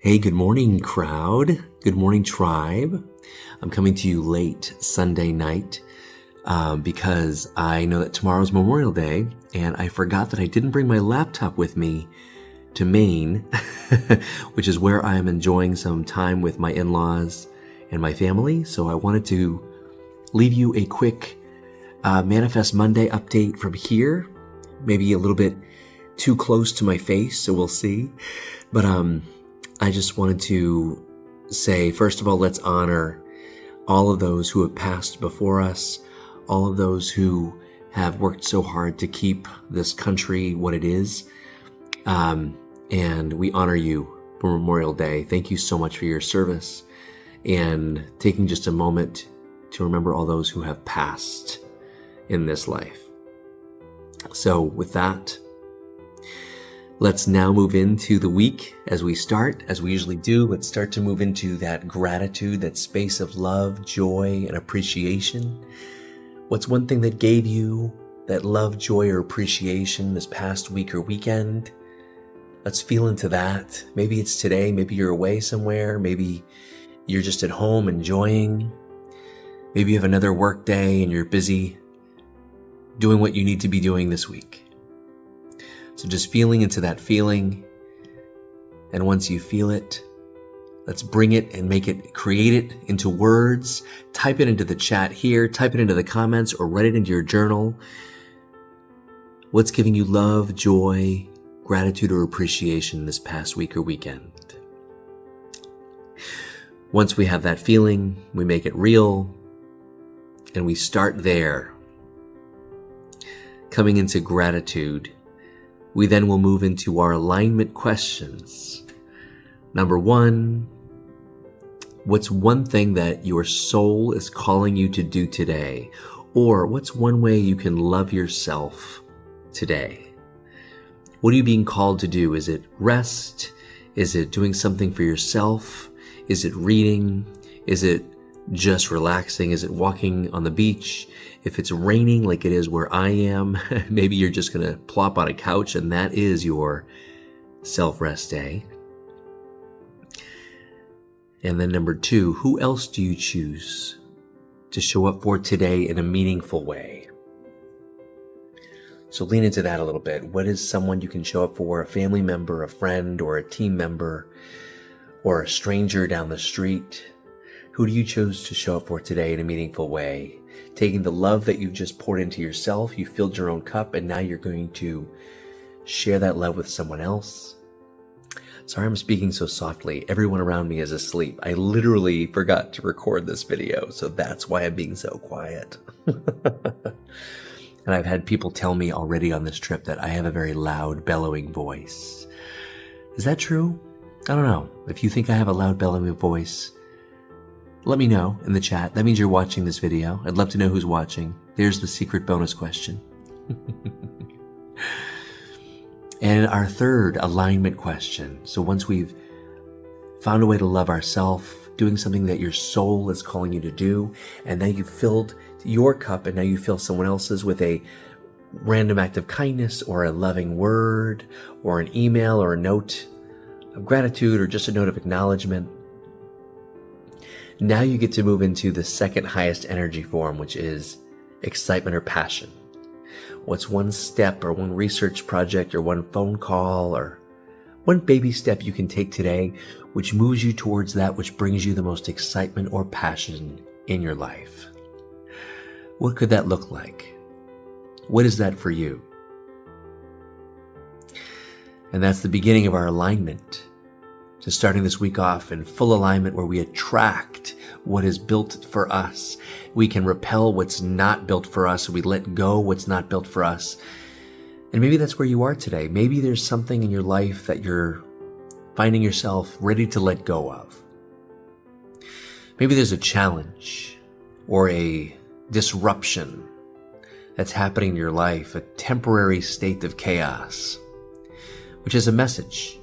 Hey, good morning, crowd. Good morning, tribe. I'm coming to you late Sunday night because I know that tomorrow's Memorial Day, and I forgot that I didn't bring my laptop with me to Maine, which is where I am enjoying some time with my in-laws and my family. So I wanted to leave you a quick Manifest Monday update from here, maybe a little bit too close to my face, so we'll see. But I just wanted to say, first of all, let's honor all of those who have passed before us, all of those who have worked so hard to keep this country what it is. And we honor you for Memorial Day. Thank you so much for your service and taking just a moment to remember all those who have passed in this life. So with that, let's now move into the week as we start, as we usually do. Let's start to move into that gratitude, that space of love, joy, and appreciation. What's one thing that gave you that love, joy, or appreciation this past week or weekend? Let's feel into that. Maybe it's today, maybe you're away somewhere, maybe you're just at home enjoying. Maybe you have another work day and you're busy doing what you need to be doing this week. So just feeling into that feeling. And once you feel it, let's bring it and create it into words. Type it into the chat here, type it into the comments, or write it into your journal. What's giving you love, joy, gratitude, or appreciation this past week or weekend? Once we have that feeling, we make it real, and we start there. Coming into gratitude, we then will move into our alignment questions. Number 1, what's one thing that your soul is calling you to do today? Or what's one way you can love yourself today? What are you being called to do? Is it rest? Is it doing something for yourself? Is it reading? Is it just relaxing? Is it walking on the beach? If it's raining like it is where I am, maybe you're just going to plop on a couch and that is your self-rest day. And then number 2, who else do you choose to show up for today in a meaningful way? So lean into that a little bit. What is someone you can show up for? A family member, a friend, or a team member, or a stranger down the street? Who do you choose to show up for today in a meaningful way? Taking the love that you've just poured into yourself, you filled your own cup, and now you're going to share that love with someone else. Sorry I'm speaking so softly. Everyone around me is asleep. I literally forgot to record this video, so that's why I'm being so quiet. And I've had people tell me already on this trip that I have a very loud, bellowing voice. Is that true? I don't know. If you think I have a loud, bellowing voice, let me know in the chat. That means you're watching this video. I'd love to know who's watching. There's the secret bonus question. And our third alignment question. So once we've found a way to love ourselves, doing something that your soul is calling you to do, and now you've filled your cup and now you fill someone else's with a random act of kindness or a loving word or an email or a note of gratitude or just a note of acknowledgement. Now you get to move into the second highest energy form, which is excitement or passion. What's one step or one research project or one phone call or one baby step you can take today which moves you towards that which brings you the most excitement or passion in your life? What could that look like? What is that for you? And that's the beginning of our alignment. So starting this week off in full alignment where we attract what is built for us. We can repel what's not built for us. We let go what's not built for us. And maybe that's where you are today. Maybe there's something in your life that you're finding yourself ready to let go of. Maybe there's a challenge or a disruption that's happening in your life, a temporary state of chaos, which is a message.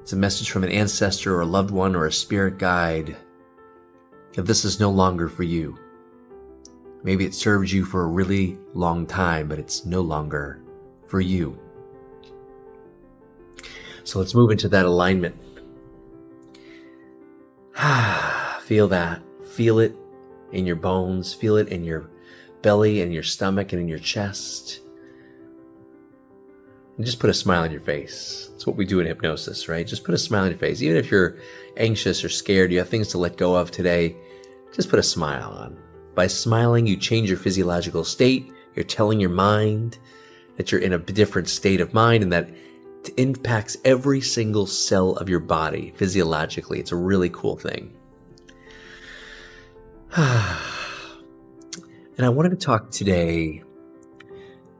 It's a message from an ancestor or a loved one or a spirit guide that this is no longer for you. Maybe it served you for a really long time, but it's no longer for you. So let's move into that alignment. Feel that. Feel it in your bones. Feel it in your belly and your stomach and in your chest. And just put a smile on your face. That's what we do in hypnosis, right? Just put a smile on your face. Even if you're anxious or scared, you have things to let go of today, just put a smile on. By smiling, you change your physiological state. You're telling your mind that you're in a different state of mind, and that it impacts every single cell of your body physiologically. It's a really cool thing. And I wanted to talk today.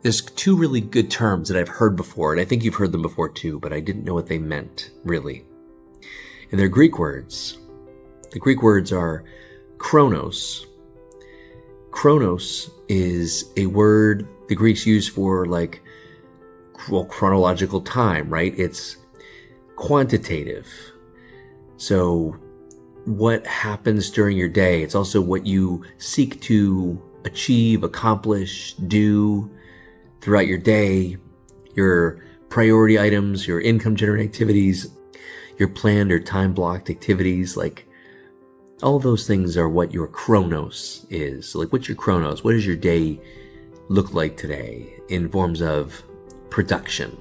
There's two really good terms that I've heard before, and I think you've heard them before too, but I didn't know what they meant, really. And they're Greek words. The Greek words are chronos. Chronos is a word the Greeks use for chronological time, right? It's quantitative. So what happens during your day, it's also what you seek to achieve, accomplish, do throughout your day, your priority items, your income generating activities, your planned or time blocked activities, all of those things are what your chronos is. So what's your chronos? What does your day look like today in forms of production,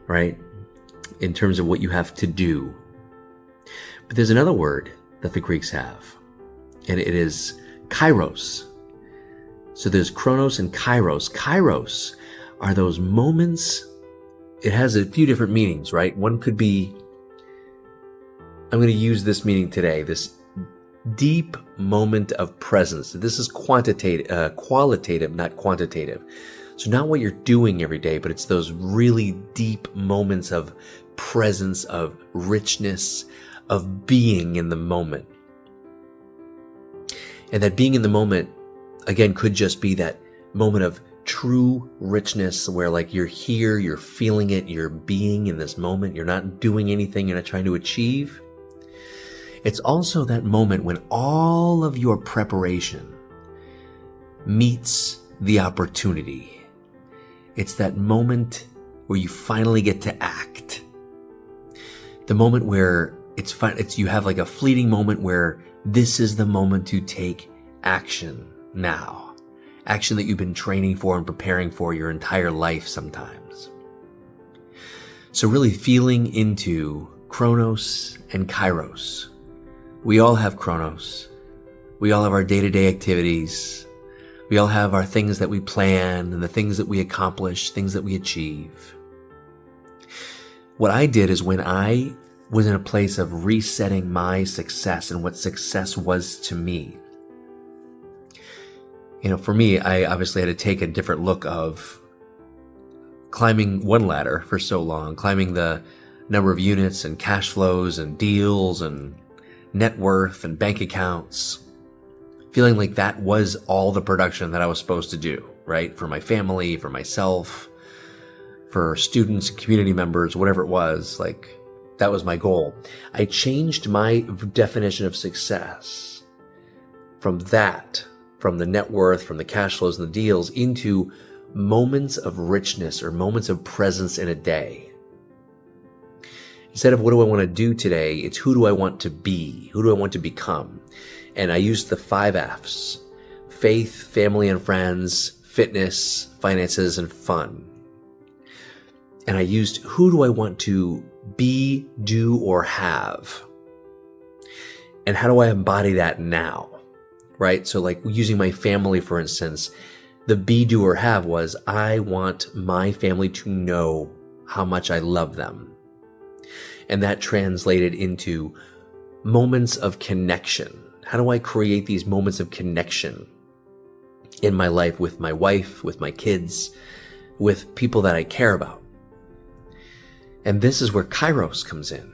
right? In terms of what you have to do. But there's another word that the Greeks have, and it is kairos. So there's chronos and kairos. Kairos are those moments. It has a few different meanings, right? One could be, I'm going to use this meaning today, this deep moment of presence. This is qualitative, not quantitative. So not what you're doing every day, but it's those really deep moments of presence, of richness, of being in the moment. And that being in the moment, again, could just be that moment of true richness where you're here, you're feeling it, you're being in this moment, you're not doing anything, you're not trying to achieve. It's also that moment when all of your preparation meets the opportunity. It's that moment where you finally get to act. The moment where you have a fleeting moment where this is the moment to take action now. Action that you've been training for and preparing for your entire life sometimes. So really feeling into chronos and kairos. We all have chronos. We all have our day-to-day activities. We all have our things that we plan and the things that we accomplish, things that we achieve. What I did is when I was in a place of resetting my success and what success was to me, for me, I obviously had to take a different look of climbing one ladder for so long, climbing the number of units and cash flows and deals and net worth and bank accounts, feeling like that was all the production that I was supposed to do, right? For my family, for myself, for students, community members, whatever it was, that was my goal. I changed my definition of success from the net worth, from the cash flows and the deals, into moments of richness or moments of presence in a day. Instead of what do I want to do today, it's who do I want to be? Who do I want to become? And I used the 5 F's: faith, family and friends, fitness, finances, and fun. And I used who do I want to be, do, or have? And how do I embody that now? Right? So using my family, for instance, the be, do, or have was I want my family to know how much I love them. And that translated into moments of connection. How do I create these moments of connection in my life with my wife, with my kids, with people that I care about? And this is where kairos comes in,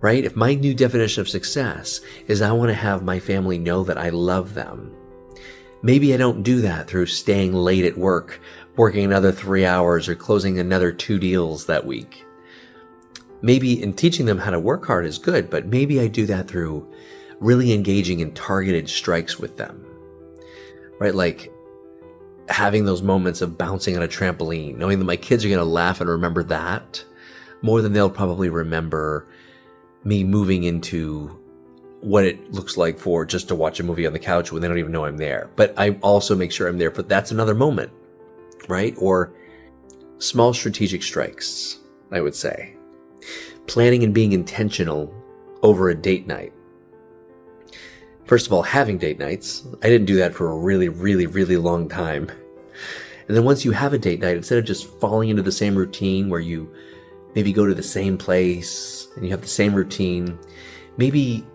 right? If my new definition of success is I want to have my family know that I love them, maybe I don't do that through staying late at work, working another 3 hours, or closing another 2 deals that week. Maybe in teaching them how to work hard is good, but maybe I do that through really engaging in targeted strikes with them, right? Having those moments of bouncing on a trampoline, knowing that my kids are going to laugh and remember that more than they'll probably remember me moving into what it looks like for just to watch a movie on the couch when they don't even know I'm there. But I also make sure I'm there, but that's another moment, right? Or small strategic strikes, I would say. Planning and being intentional over a date night. First of all, having date nights. I didn't do that for a really, really, really long time. And then once you have a date night, instead of just falling into the same routine where you maybe go to the same place and you have the same routine, maybe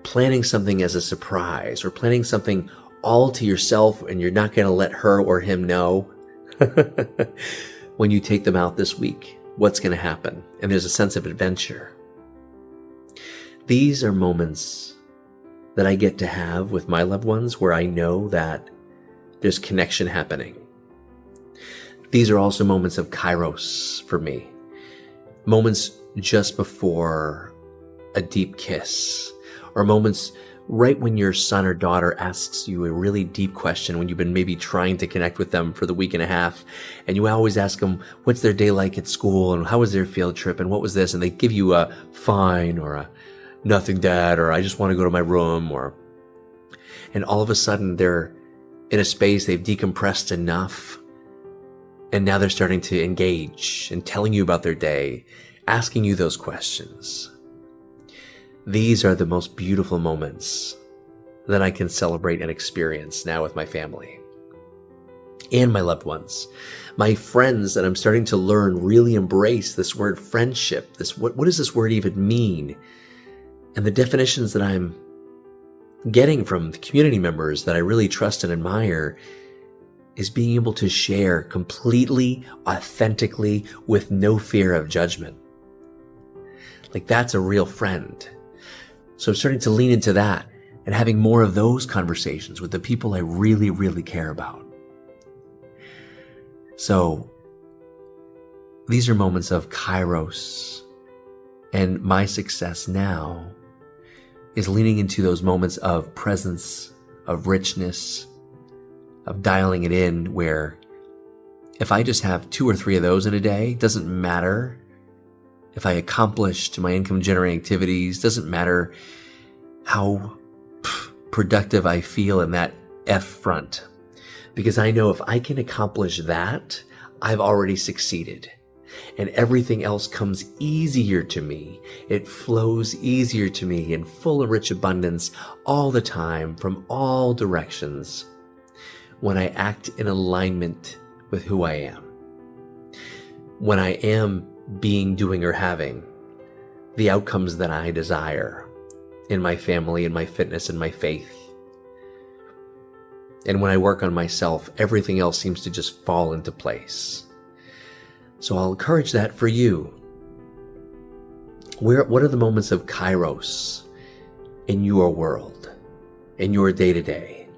planning something as a surprise or planning something all to yourself and you're not going to let her or him know when you take them out this week, what's going to happen. And there's a sense of adventure. These are moments that I get to have with my loved ones where I know that there's connection happening. These are also moments of kairos for me. Moments just before a deep kiss, or moments right when your son or daughter asks you a really deep question when you've been maybe trying to connect with them for the week and a half, and you always ask them, what's their day like at school, and how was their field trip, and what was this, and they give you a fine, or a nothing, dad, or I just want to go to my room, and all of a sudden they're in a space, they've decompressed enough, and now they're starting to engage and telling you about their day, asking you those questions. These are the most beautiful moments that I can celebrate and experience now with my family and my loved ones. My friends that I'm starting to learn really embrace this word friendship. What does this word even mean? And the definitions that I'm getting from the community members that I really trust and admire is being able to share completely, authentically, with no fear of judgment. Like, that's a real friend. So I'm starting to lean into that and having more of those conversations with the people I really, really care about. So these are moments of kairos, and my success now is leaning into those moments of presence, of richness, of dialing it in, where if I just have 2 or 3 of those in a day, it doesn't matter if I accomplished my income generating activities, doesn't matter how productive I feel in that F front, because I know if I can accomplish that, I've already succeeded. And everything else comes easier to me. It flows easier to me in full and rich abundance all the time, from all directions, when I act in alignment with who I am. When I am being, doing, or having the outcomes that I desire in my family, in my fitness, in my faith. And when I work on myself, everything else seems to just fall into place. So I'll encourage that for you. What are the moments of kairos in your world, in your day-to-day?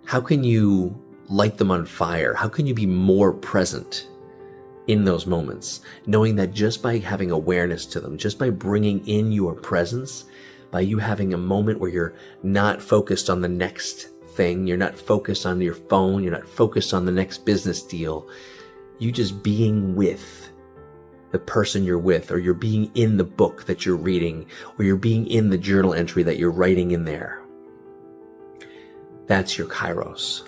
How can you light them on fire? How can you be more present in those moments, knowing that just by having awareness to them, just by bringing in your presence, by you having a moment where you're not focused on the next thing, you're not focused on your phone, you're not focused on the next business deal, you just being with the person you're with, or you're being in the book that you're reading, or you're being in the journal entry that you're writing in there. That's your kairos.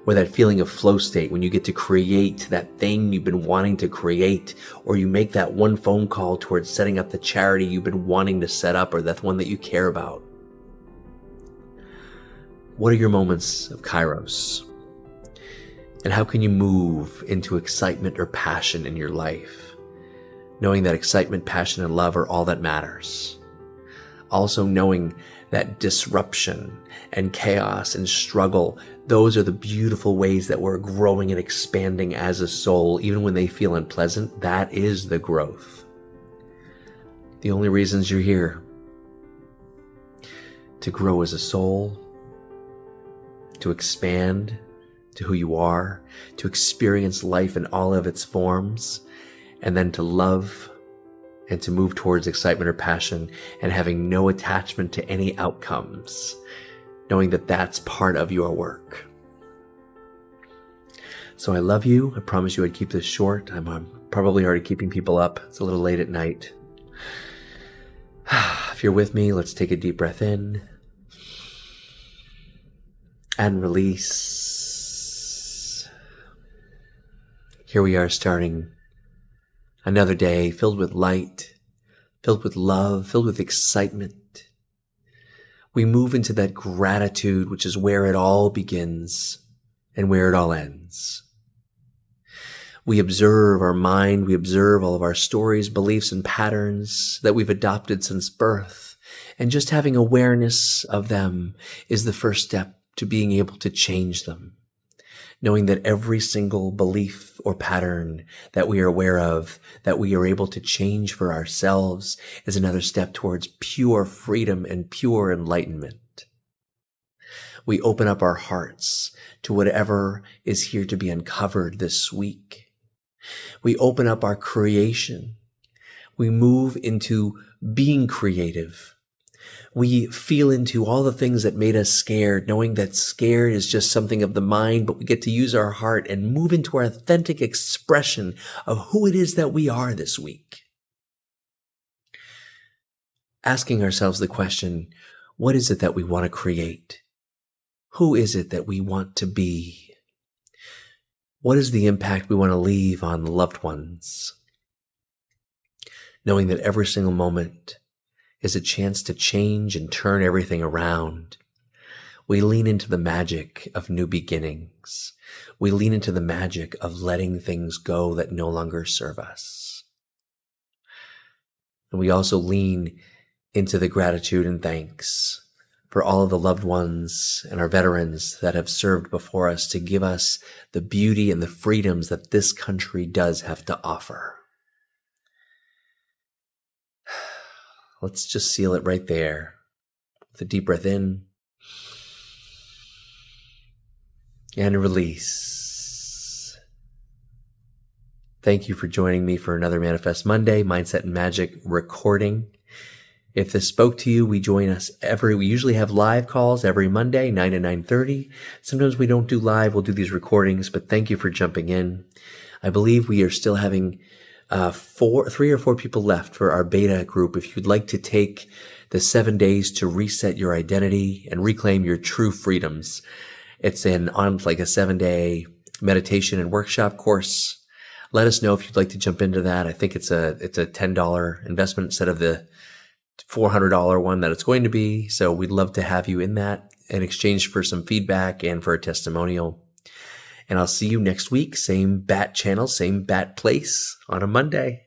Or that feeling of flow state when you get to create that thing you've been wanting to create, or you make that one phone call towards setting up the charity you've been wanting to set up, or that one that you care about. What are your moments of kairos? And how can you move into excitement or passion in your life, knowing that excitement, passion, and love are all that matters? Also knowing that disruption and chaos and struggle, those are the beautiful ways that we're growing and expanding as a soul, even when they feel unpleasant. That is the growth. The only reasons you're here: to grow as a soul, to expand to who you are, to experience life in all of its forms, and then to love and to move towards excitement or passion, and having no attachment to any outcomes, knowing that that's part of your work. So I love you. I promise you I'd keep this short. I'm probably already keeping people up. It's a little late at night. If you're with me, let's take a deep breath in and release. Here we are starting another day filled with light, filled with love, filled with excitement. We move into that gratitude, which is where it all begins and where it all ends. We observe our mind, we observe all of our stories, beliefs, and patterns that we've adopted since birth. And just having awareness of them is the first step to being able to change them. Knowing that every single belief or pattern that we are aware of, that we are able to change for ourselves, is another step towards pure freedom and pure enlightenment. We open up our hearts to whatever is here to be uncovered this week. We open up our creation. We move into being creative. We feel into all the things that made us scared, knowing that scared is just something of the mind, but we get to use our heart and move into our authentic expression of who it is that we are this week. Asking ourselves the question, what is it that we want to create? Who is it that we want to be? What is the impact we want to leave on loved ones? Knowing that every single moment is a chance to change and turn everything around. We lean into the magic of new beginnings. We lean into the magic of letting things go that no longer serve us. And we also lean into the gratitude and thanks for all of the loved ones and our veterans that have served before us to give us the beauty and the freedoms that this country does have to offer. Let's just seal it right there with a deep breath in and release. Thank you for joining me for another Manifest Monday Mindset and Magic recording. If this spoke to you, we usually have live calls every Monday, 9 to 9:30. Sometimes we don't do live, we'll do these recordings, but thank you for jumping in. I believe we are still having 3 or 4 people left for our beta group. If you'd like to take the 7 days to reset your identity and reclaim your true freedoms, it's on like a 7-day meditation and workshop course. Let us know if you'd like to jump into that. I think it's a $10 investment instead of the $400 one that it's going to be. So we'd love to have you in that in exchange for some feedback and for a testimonial. And I'll see you next week. Same bat channel, same bat place on a Monday.